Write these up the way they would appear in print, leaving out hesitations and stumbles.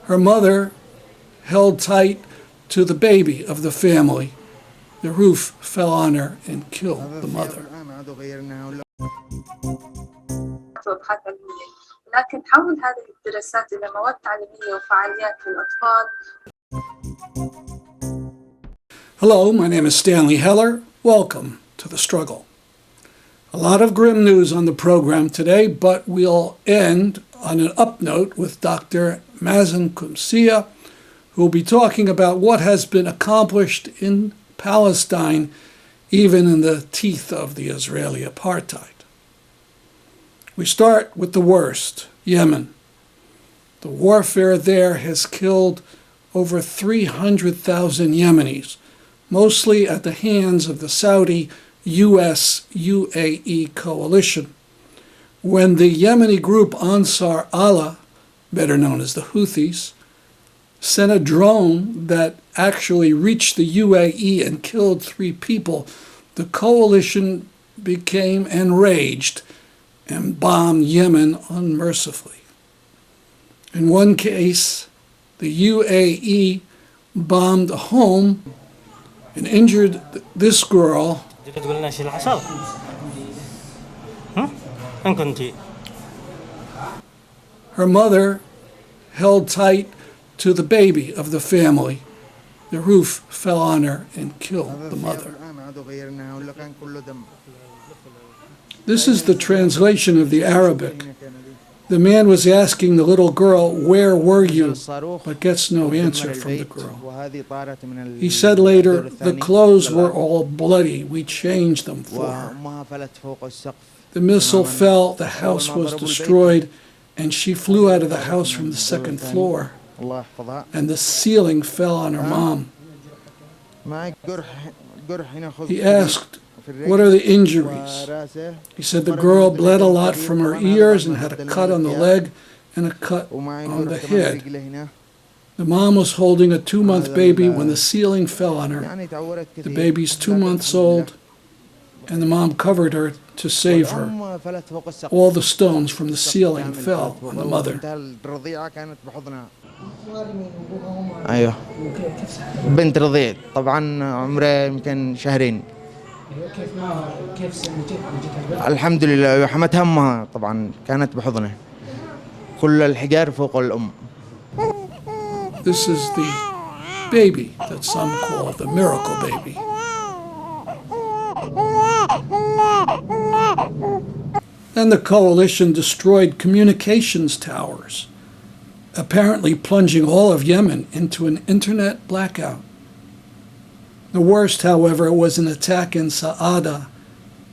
Her mother held tight to the baby of the family. The roof fell on her and killed the mother. لكن تحول هذه الدراسات إلى مواد تعليمية وفعاليات للأطفال. Hello, my name is Stanley Heller. Welcome to The Struggle. A lot of grim news on the program today, but we'll end on an up note with Dr. Mazin Qumsiyeh, who will be talking about what has been accomplished in Palestine, even in the teeth of the Israeli apartheid. We start with the worst, Yemen. The warfare there has killed over 300,000 Yemenis, mostly at the hands of the Saudi US-UAE coalition. When the Yemeni group Ansar Allah, better known as the Houthis, sent a drone that actually reached the UAE and killed 3 people, the coalition became enraged and bombed Yemen unmercifully. In one case, the UAE bombed a home and injured this girl. Her mother held tight to the baby of the family. The roof fell on her and killed the mother. This is the translation of the Arabic. The man was asking the little girl, "Where were you?" but gets no answer from the girl. He said later, "The clothes were all bloody. We changed them for her." The missile fell, the house was destroyed, and she flew out of the house from the 2nd floor, and the ceiling fell on her mom. He asked, "What are the injuries?" He said the girl bled a lot from her ears and had a cut on the leg and a cut on the head. The mom was holding a 2-month baby when the ceiling fell on her. The baby's 2 months old, and the mom covered her to save her. All the stones from the ceiling fell on the mother. ايوه بنت رضيع طبعا عمرها يمكن شهرين. الحمد لله حمتها امها طبعا كانت بحضنه كل الحجار فوق الام. This is the baby that some call the miracle baby. Then the coalition destroyed communications towers, apparently plunging all of Yemen into an internet blackout. The worst, however, was an attack in Sa'ada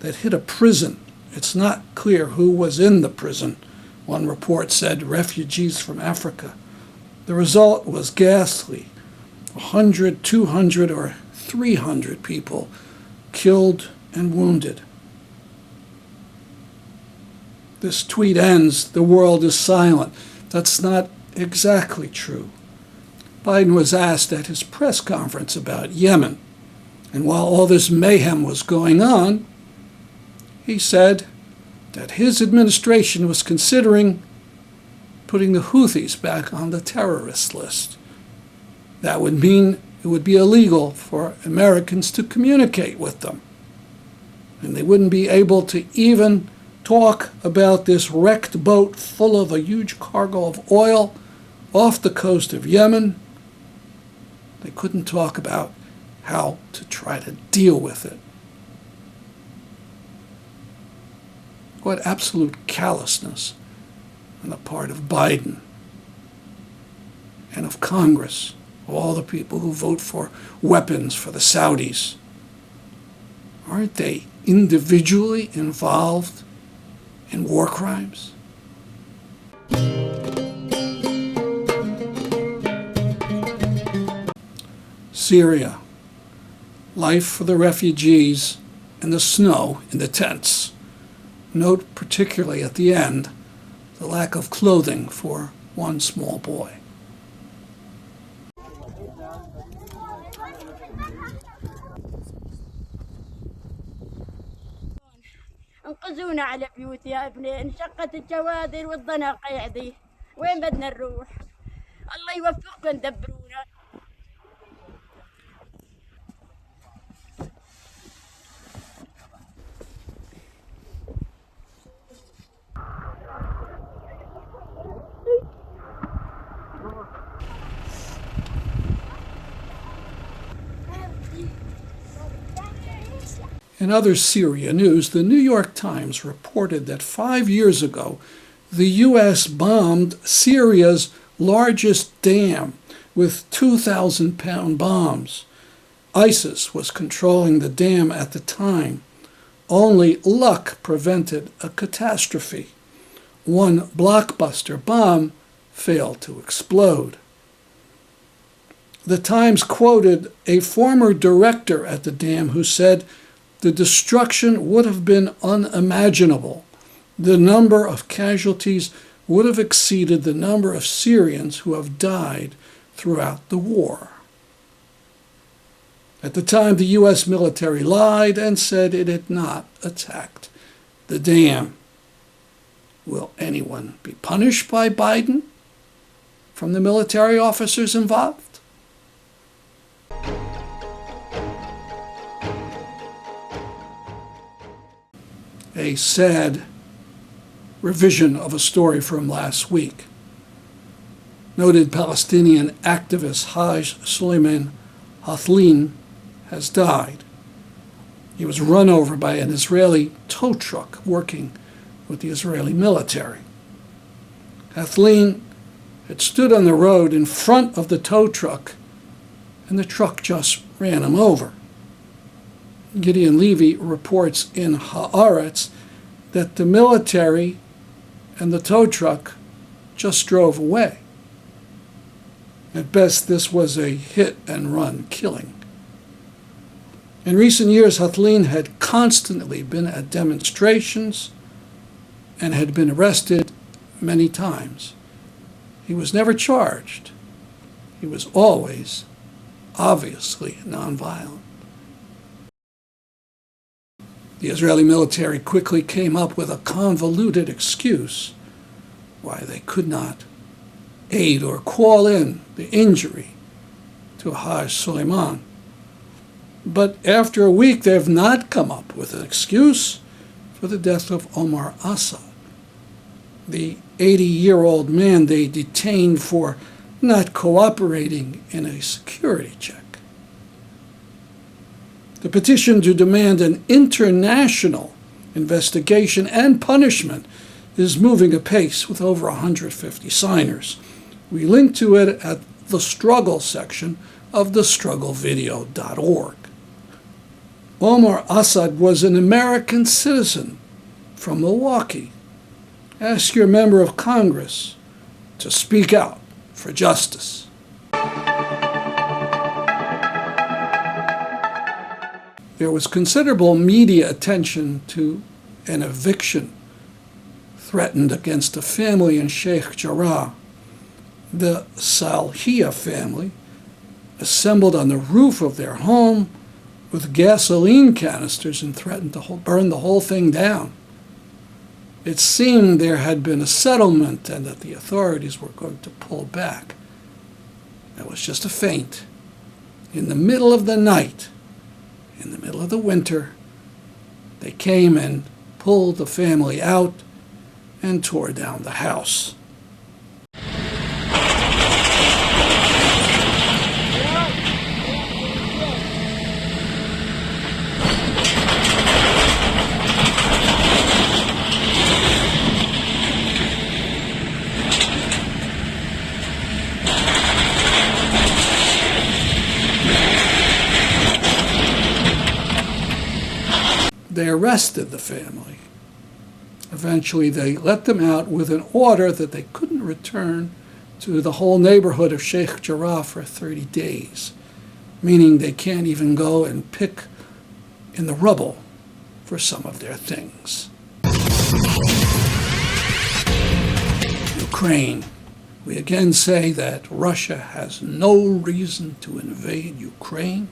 that hit a prison. It's not clear who was in the prison. One report said refugees from Africa. The result was ghastly. 100, 200, or 300 people killed and wounded. This tweet ends, "The world is silent." That's not exactly true. Biden was asked at his press conference about Yemen, and while all this mayhem was going on, he said that his administration was considering putting the Houthis back on the terrorist list. That would mean it would be illegal for Americans to communicate with them, and they wouldn't be able to even talk about this wrecked boat full of a huge cargo of oil off the coast of Yemen. They couldn't talk about how to try to deal with it. What absolute callousness on the part of Biden and of Congress, of all the people who vote for weapons for the Saudis. Aren't they individually involved in war crimes? Syria. Life for the refugees in the snow in the tents. Note particularly at the end the lack of clothing for one small boy. انقذونا على بيوت يا ابني، انشقت الجوادر والضنا قيعدي، وين بدنا نروح؟ الله الله يوفقكم دبرونا. In other Syria news, the New York Times reported that 5 years ago, the U.S. bombed Syria's largest dam with 2,000-pound bombs. ISIS was controlling the dam at the time. Only luck prevented a catastrophe. One blockbuster bomb failed to explode. The Times quoted a former director at the dam who said, "The destruction would have been unimaginable. The number of casualties would have exceeded the number of Syrians who have died throughout the war." At the time, the U.S. military lied and said it had not attacked the dam. Will anyone be punished by Biden from the military officers involved? A sad revision of a story from last week. Noted Palestinian activist Haj Suleiman Hathleen has died. He was run over by an Israeli tow truck working with the Israeli military. Hathleen had stood on the road in front of the tow truck, and the truck just ran him over. Gideon Levy reports in Haaretz that the military and the tow truck just drove away. At best, this was a hit-and-run killing. In recent years, Hathleen had constantly been at demonstrations and had been arrested many times. He was never charged. He was always, obviously, nonviolent. The Israeli military quickly came up with a convoluted excuse why they could not aid or call in the injury to Haj Suleiman. But after a week, they have not come up with an excuse for the death of Omar Assad, the 80-year-old man they detained for not cooperating in a security check. The petition to demand an international investigation and punishment is moving apace with over 150 signers. We link to it at the Struggle section of thestrugglevideo.org. Omar Assad was an American citizen from Milwaukee. Ask your member of Congress to speak out for justice. There was considerable media attention to an eviction threatened against a family in Sheikh Jarrah. The Salhiye family assembled on the roof of their home with gasoline canisters and threatened to burn the whole thing down. It seemed there had been a settlement and that the authorities were going to pull back. That was just a feint. In the middle of the night, in the middle of the winter, they came and pulled the family out and tore down the house. They arrested the family. Eventually, they let them out with an order that they couldn't return to the whole neighborhood of Sheikh Jarrah for 30 days, meaning they can't even go and pick in the rubble for some of their things. Ukraine. We again say that Russia has no reason to invade Ukraine.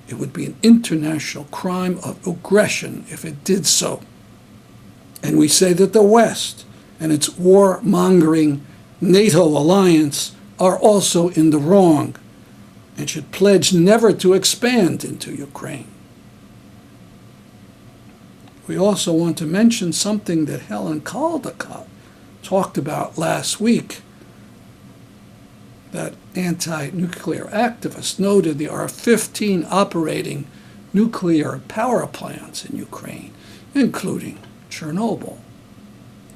It would be an international crime of aggression if it did so. And we say that the West and its war-mongering NATO alliance are also in the wrong and should pledge never to expand into Ukraine. We also want to mention something that Helen Caldicott talked about last week. That anti-nuclear activist noted there are 15 operating nuclear power plants in Ukraine, including Chernobyl.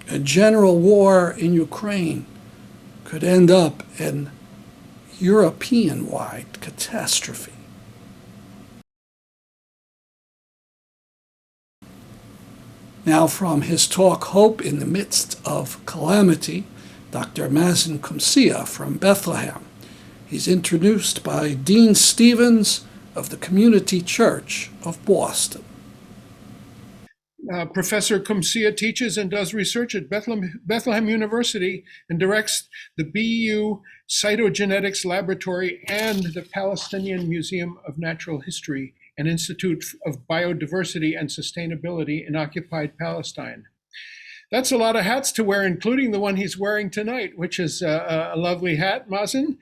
A general war in Ukraine could end up in European-wide catastrophe. Now, from his talk, Hope in the Midst of Calamity, Dr. Mazin Qumsiyeh from Bethlehem. He's introduced by Dean Stevens of the Community Church of Boston. Professor Qumsiyeh teaches and does research at Bethlehem University and directs the BU Cytogenetics Laboratory and the Palestinian Museum of Natural History and Institute of Biodiversity and Sustainability in occupied Palestine. That's a lot of hats to wear, including the one he's wearing tonight, which is a lovely hat, Mazin.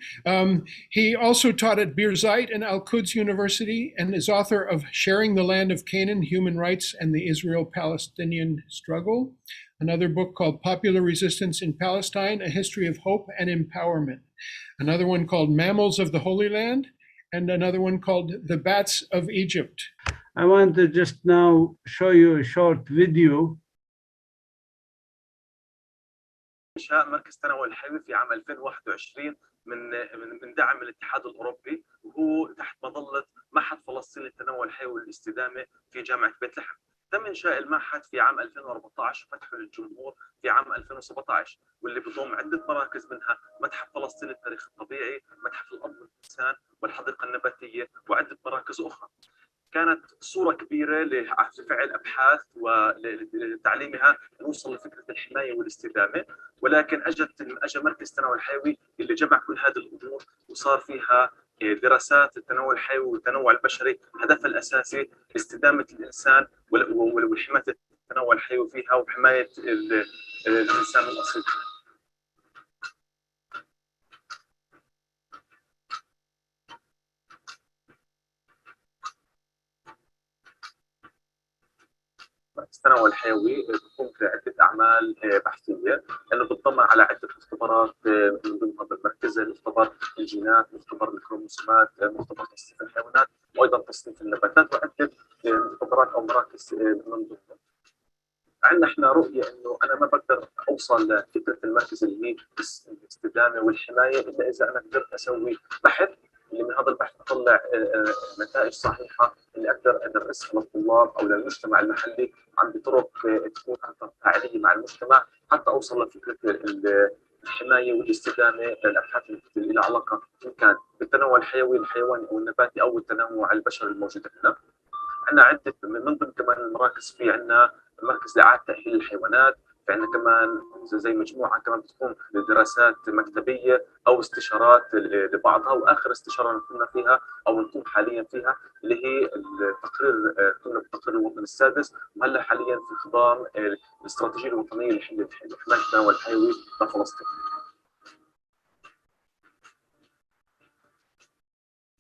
He also taught at Birzeit and Al-Quds University and is author of Sharing the Land of Canaan, Human Rights and the Israel-Palestinian Struggle, another book called Popular Resistance in Palestine, A History of Hope and Empowerment, another one called Mammals of the Holy Land, and another one called The Bats of Egypt. I want to just now show you a short video. إنشاء مركز تنوع الحيوي في عام 2021 من دعم الاتحاد الأوروبي، وهو تحت مظلة معهد فلسطين للتنوع الحيوي والاستدامة في جامعة بيت لحم. تم إنشاء المعهد في عام 2014 وفتحه للجمهور في عام 2017، واللي بضم عدة مراكز منها متحف فلسطين للتاريخ الطبيعي، متحف الأرض والإنسان والحديقة النباتية وعدة مراكز أخرى. كانت صورة كبيرة لفعل أبحاث ولتعليمها نوصل لفكرة الحماية والاستدامة، ولكن أجى مركز التنوع الحيوي اللي جمع كل هذه الأمور وصار فيها دراسات التنوع الحيوي والتنوع البشري، هدفها الأساسي استدامة الإنسان وحماية التنوع الحيوي فيها وحماية الإنسان الأصيل. التنوع الحيوي بتقوم بعدة أعمال بحثية، لأنه بتضمن على عدة مختبرات من ضمنها بالمركز مختبر الجينات، مختبر الكروموسومات، مختبر تصنيف الحيوانات، وأيضا تصنيف النباتات وعدة مختبرات أو مراكز من ضمنها. عندنا احنا رؤية إنه أنا ما بقدر أوصل لفكرة المركز اللي هي الاستدامة والحماية إلا إذا أنا قدرت أسوي بحث اللي من هذا البحث أطلع نتائج صحيحة اللي أقدر أدرسها للطلاب أو للمجتمع المحلي بطرق تكون أكثر فاعلية مع المجتمع، حتى أوصل لفكرة الحماية والاستدامة للأبحاث اللي لها علاقة إن كان بالتنوع الحيوي الحيواني أو النباتي أو التنوع البشري الموجود هنا. عندنا عدة من ضمن كمان المراكز، في عندنا مركز لإعادة تأهيل الحيوانات، في عندنا كمان زي مجموعة كمان بتكون لدراسات مكتبية أو استشارات لبعضها، وآخر استشارة نكون فيها أو نكون حاليا فيها اللي هي التقرير، كنا بالتقرير الوطني السادس، وهلا حاليا في خضام الاستراتيجية الوطنية لحماية التنوع الحيوي لفلسطين.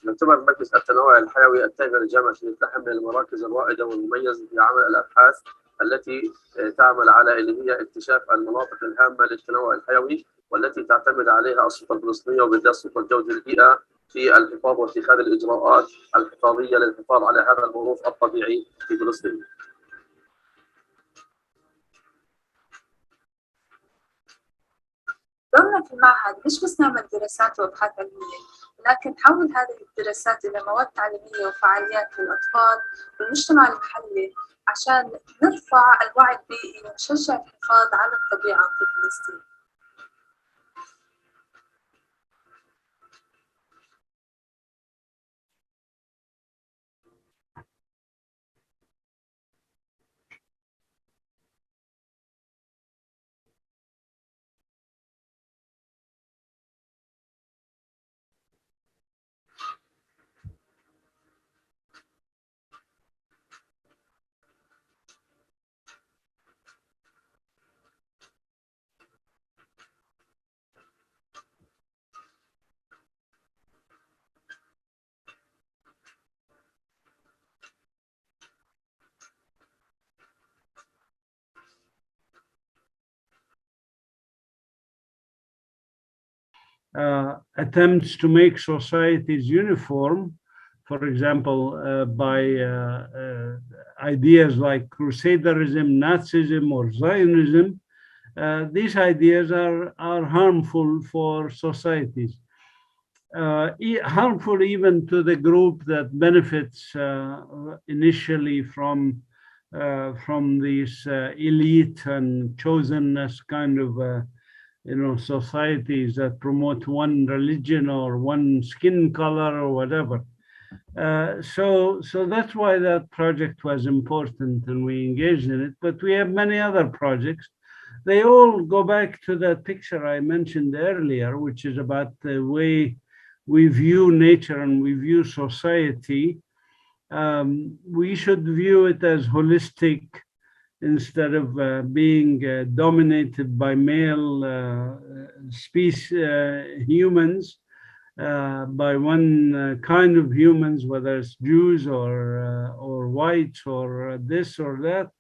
يعتبر مركز التنوع الحيوي التابع لجامعة بيت لحم من المراكز الرائدة والمميزة في عمل الأبحاث التي تعمل على اللي هي اكتشاف المناطق الهامة للتنوع الحيوي، والتي تعتمد عليها السلطة الفلسطينية وبالذات السلطة الجوية البيئة في الحفاظ واتخاذ الإجراءات الحفاظية للحفاظ على هذا الموروث الطبيعي في فلسطين. دورنا في المعهد مش بس نعمل دراسات وأبحاث علمية، ولكن نحول هذه الدراسات إلى مواد تعليمية وفعاليات للأطفال والمجتمع المحلي عشان نرفع الوعي البيئي ونشجع الحفاظ على الطبيعة في فلسطين. attempts to make societies uniform, for example, by ideas like crusaderism, Nazism, or Zionism. These ideas are harmful for societies, harmful even to the group that benefits initially from these elite and chosenness kind of societies that promote one religion or one skin color or whatever. So that's why that project was important and we engaged in it. But we have many other projects. They all go back to that picture I mentioned earlier, which is about the way we view nature and we view society. We should view it as holistic instead of being dominated by male humans, by one kind of humans, whether it's Jews or whites or this or that,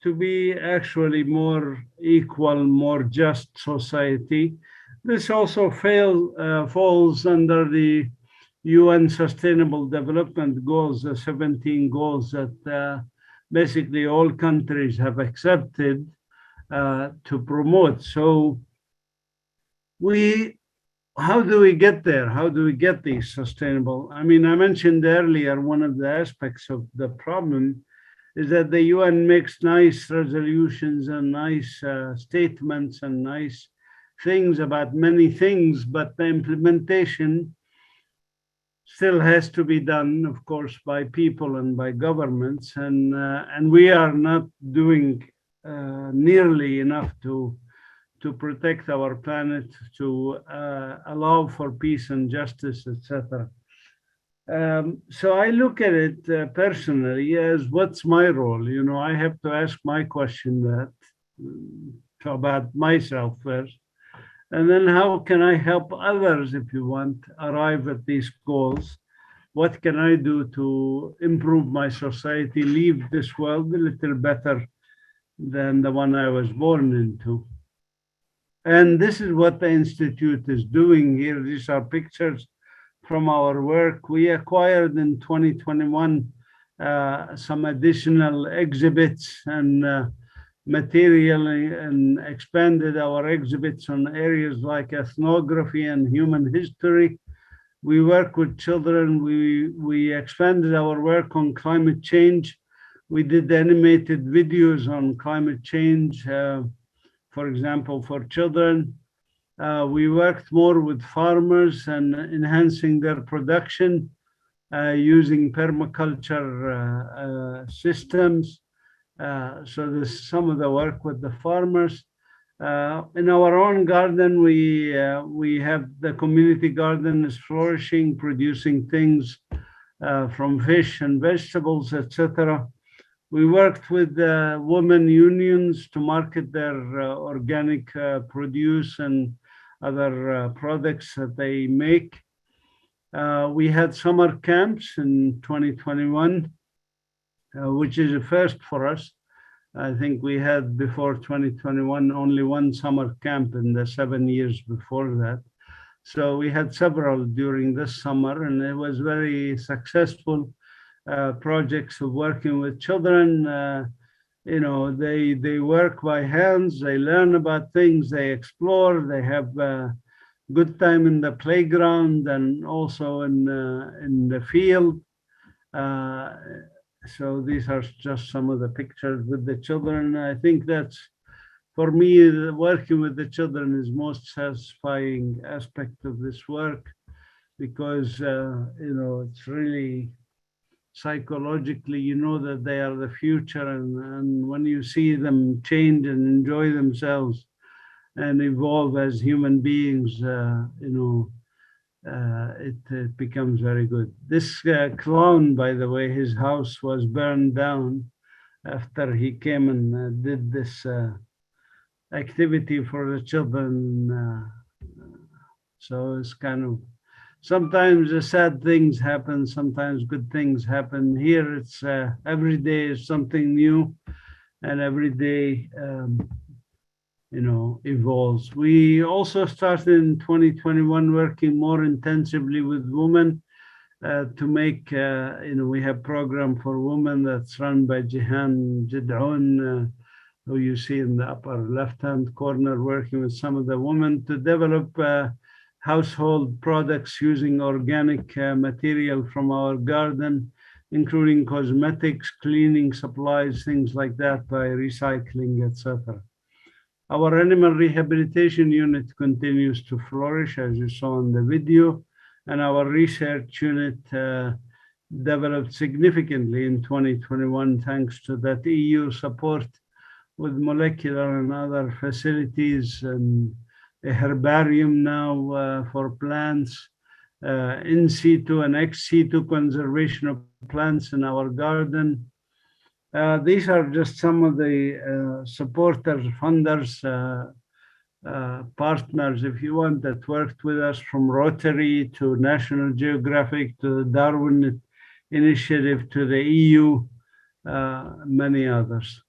to be actually more equal, more just society. This also falls under the UN Sustainable Development Goals, the 17 goals that basically all countries have accepted to promote. So how do we get there? How do we get these sustainable? I mean, I mentioned earlier, one of the aspects of the problem is that the UN makes nice resolutions and nice statements and nice things about many things, but the implementation still has to be done, of course, by people and by governments, and we are not doing nearly enough to protect our planet, to allow for peace and justice, etc. So I look at it personally as what's my role? You know, I have to ask my question about myself first. And then how can I help others, if you want, arrive at these goals? What can I do to improve my society, leave this world a little better than the one I was born into? And this is what the Institute is doing here. These are pictures from our work. We acquired in 2021 some additional exhibits and material and expanded our exhibits on areas like ethnography and human history. We work with children. We expanded our work on climate change. We did animated videos on climate change, for example, for children. We worked more with farmers and enhancing their production using permaculture systems. So there's some of the work with the farmers. In our own garden, we have the community garden is flourishing, producing things from fish and vegetables, etc. We worked with women unions to market their organic produce and other products that they make. We had summer camps in 2021, which is a first for us. I think we had before 2021 only one summer camp in the 7 years before that. So we had several during this summer, and it was very successful projects of working with children. You know, they work by hands, they learn about things, they explore, they have a good time in the playground and also in the field. So these are just some of the pictures with the children. I think that's, for me, working with the children is most satisfying aspect of this work, because you know, it's really psychologically, you know that they are the future, and when you see them change and enjoy themselves and evolve as human beings, you know, it becomes very good. This clown, by the way, his house was burned down after he came and did this activity for the children. So it's kind of, sometimes sad things happen, sometimes good things happen. Here it's every day is something new, and every day evolves. We also started in 2021 working more intensively with women to make, we have program for women that's run by Jihan Jid'un, who you see in the upper left-hand corner, working with some of the women to develop household products using organic material from our garden, including cosmetics, cleaning supplies, things like that, by recycling, etc. Our animal rehabilitation unit continues to flourish, as you saw in the video, and our research unit developed significantly in 2021 thanks to that EU support with molecular and other facilities, and a herbarium now for plants, in situ and ex situ conservation of plants in our garden. These are just some of the supporters, funders, partners, if you want, that worked with us, from Rotary to National Geographic to the Darwin Initiative to the EU, many others.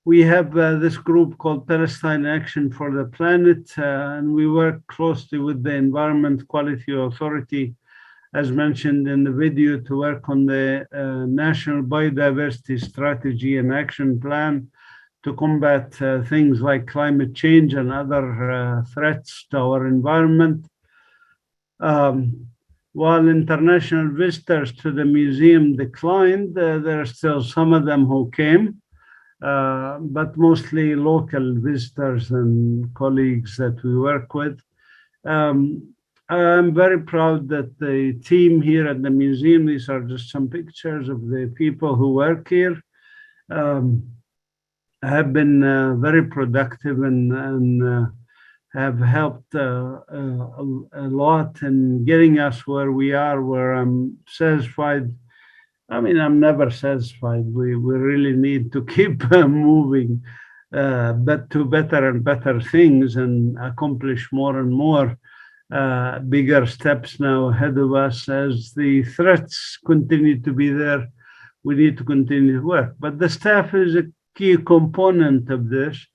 We have this group called Palestine Action for the Planet, and we work closely with the Environment Quality Authority, as mentioned in the video, to work on the National Biodiversity Strategy and Action Plan to combat things like climate change and other threats to our environment. While international visitors to the museum declined, there are still some of them who came, but mostly local visitors and colleagues that we work with. I'm very proud that the team here at the museum, these are just some pictures of the people who work here, have been very productive and have helped a lot in getting us where we are, where I'm satisfied. I mean, I'm never satisfied. We really need to keep moving, but to better and better things and accomplish more and more. Bigger steps now ahead of us. As the threats continue to be there, we need to continue to work. But the staff is a key component of this.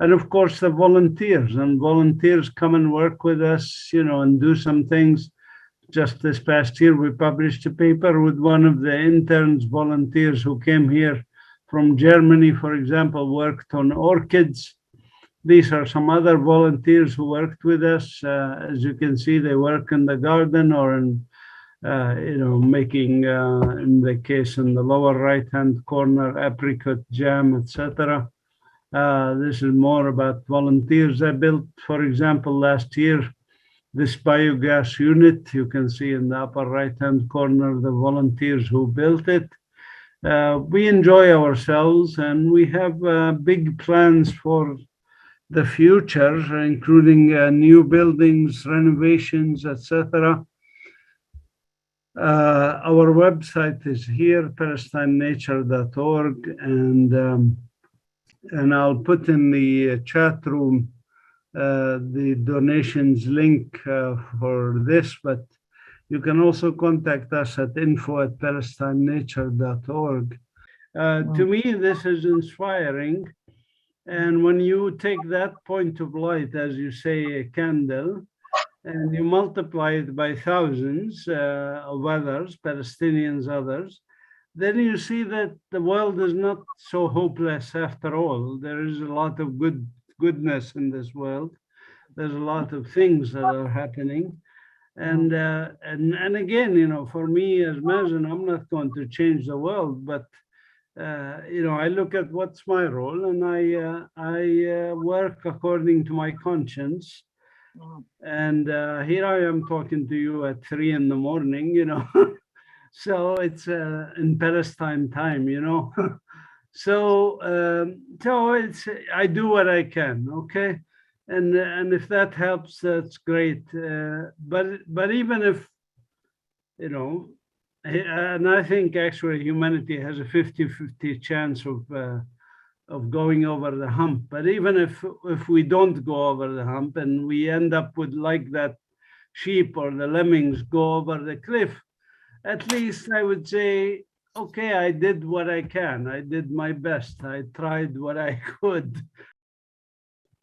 And of course, the volunteers, and volunteers come and work with us, and do some things. Just this past year, we published a paper with one of the interns, volunteers who came here from Germany, for example, worked on orchids. These are some other volunteers who worked with us. As you can see, they work in the garden or in, making, in the case in the lower right-hand corner, apricot jam, etc. This is more about volunteers. I built, for example, last year, this biogas unit. You can see in the upper right-hand corner the volunteers who built it. We enjoy ourselves, and we have big plans for the future, including new buildings, renovations, etc. Our website is here, palestinenature.org, and I'll put in the chat room the donations link for this, but you can also contact us at info@palestinenature.org. To me, this is inspiring. And when you take that point of light, as you say, a candle, and you multiply it by thousands of others, Palestinians, others, then you see that the world is not so hopeless after all. There is a lot of goodness in this world. There's a lot of things that are happening. And again, for me as Mazin, I'm not going to change the world, but I look at what's my role, and I work according to my conscience. And here I am talking to you at 3 in the morning, so it's in Palestine time, so it's, I do what I can, okay, and if that helps, that's great. But even if, and I think actually humanity has a 50-50 chance of going over the hump. But even if we don't go over the hump and we end up with like that sheep or the lemmings go over the cliff, at least I would say, okay, I did what I can. I did my best. I tried what I could.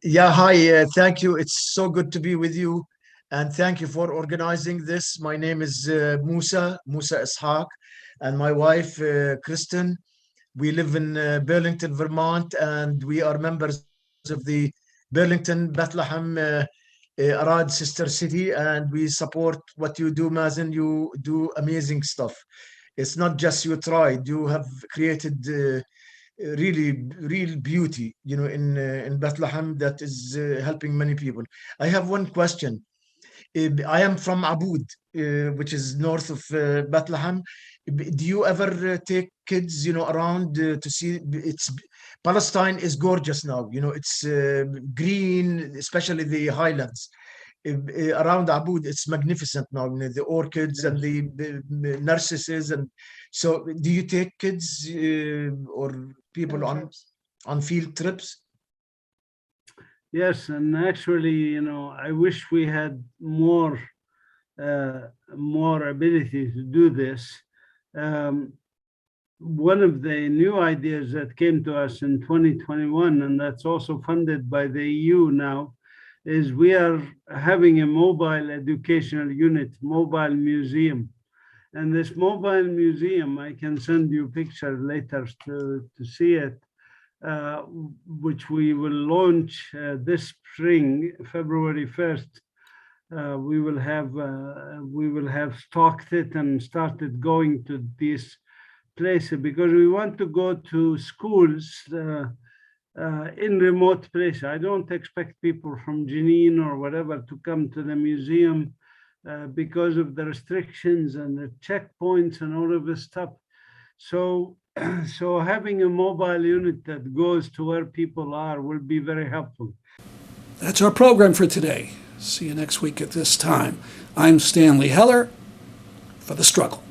Yeah, hi. Thank you. It's so good to be with you. And thank you for organizing this. My name is Musa Ishaq, and my wife, Kristen. We live in Burlington, Vermont, and we are members of the Burlington Bethlehem Arad sister city. And we support what you do, Mazin. You do amazing stuff. It's not just you tried, you have created really real beauty, in Bethlehem that is helping many people. I have one question. I am from Aboud, which is north of Bethlehem. Do you ever take kids, around to see? It's Palestine is gorgeous now. It's green, especially the highlands. Around Aboud, it's magnificent now. The orchids and the narcissus, and so. Do you take kids or people on field trips? Yes, and actually, I wish we had more ability to do this. One of the new ideas that came to us in 2021, and that's also funded by the EU now, is we are having a mobile educational unit, mobile museum. And this mobile museum, I can send you pictures later to see it, which we will launch this spring, February 1st. We will have stocked it and started going to these places because we want to go to schools in remote places. I don't expect people from Jenin or whatever to come to the museum because of the restrictions and the checkpoints and all of this stuff. So having a mobile unit that goes to where people are will be very helpful. That's our program for today. See you next week at this time. I'm Stanley Heller for The Struggle.